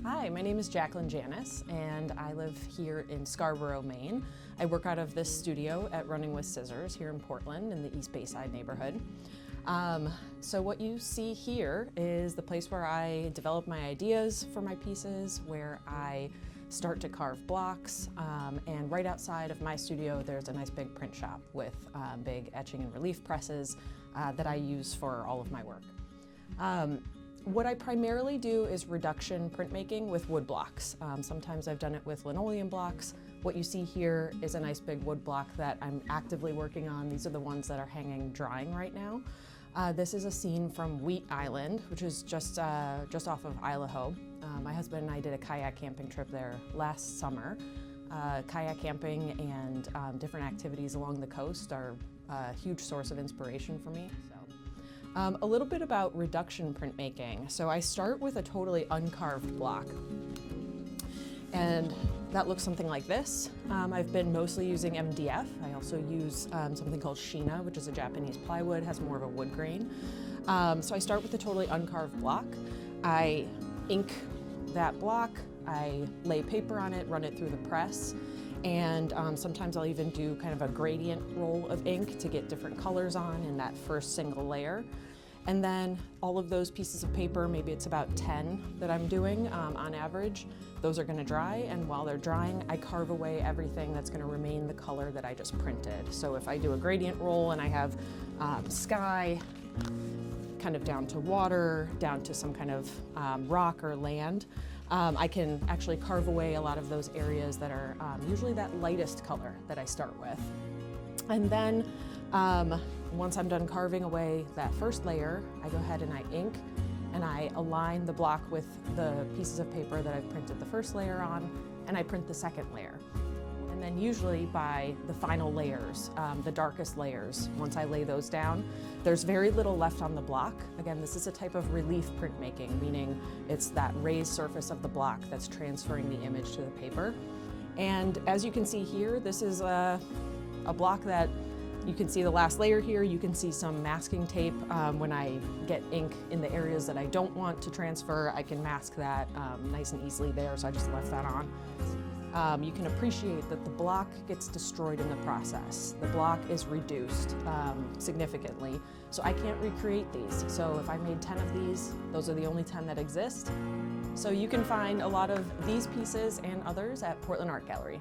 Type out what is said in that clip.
Hi, my name is Jaclyn Janis, and I live here in Scarborough, Maine. I work out of this studio at Running with Scissors here in Portland in the East Bayside neighborhood. So what you see here is the place where I develop my ideas for my pieces, where I start to carve blocks, and right outside of my studio there's a nice big print shop with big etching and relief presses that I use for all of my work. What I primarily do is reduction printmaking with wood blocks. Sometimes I've done it with linoleum blocks. What you see here is a nice big wood block that I'm actively working on. These are the ones that are hanging drying right now. This is a scene from Wheat Island, which is just off of Idaho. My husband and I did a kayak camping trip there last summer. Kayak camping and different activities along the coast are a huge source of inspiration for me. A little bit about reduction printmaking. So I start with a totally uncarved block. And that looks something like this. I've been mostly using MDF. I also use something called Shina, which is a Japanese plywood, has more of a wood grain. So I start with a totally uncarved block. I ink that block, I lay paper on it, run it through the press, and sometimes I'll even do kind of a gradient roll of ink to get different colors on in that first single layer. And then all of those pieces of paper, maybe it's about 10 that I'm doing on average, those are gonna dry, and while they're drying, I carve away everything that's gonna remain the color that I just printed. So if I do a gradient roll and I have sky, kind of down to water, down to some kind of rock or land, I can actually carve away a lot of those areas that are usually that lightest color that I start with. And then once I'm done carving away that first layer, I go ahead and I ink and I align the block with the pieces of paper that I've printed the first layer on, and I print the second layer. And then usually by the final layers, the darkest layers, once I lay those down, there's very little left on the block. Again, this is a type of relief printmaking, meaning it's that raised surface of the block that's transferring the image to the paper. And as you can see here, this is a block that you can see the last layer here. You can see some masking tape. When I get ink in the areas that I don't want to transfer, I can mask that nice and easily there, so I just left that on. You can appreciate that the block gets destroyed in the process. The block is reduced significantly, so I can't recreate these. So if I made 10 of these, those are the only 10 that exist. So you can find a lot of these pieces and others at Portland Art Gallery.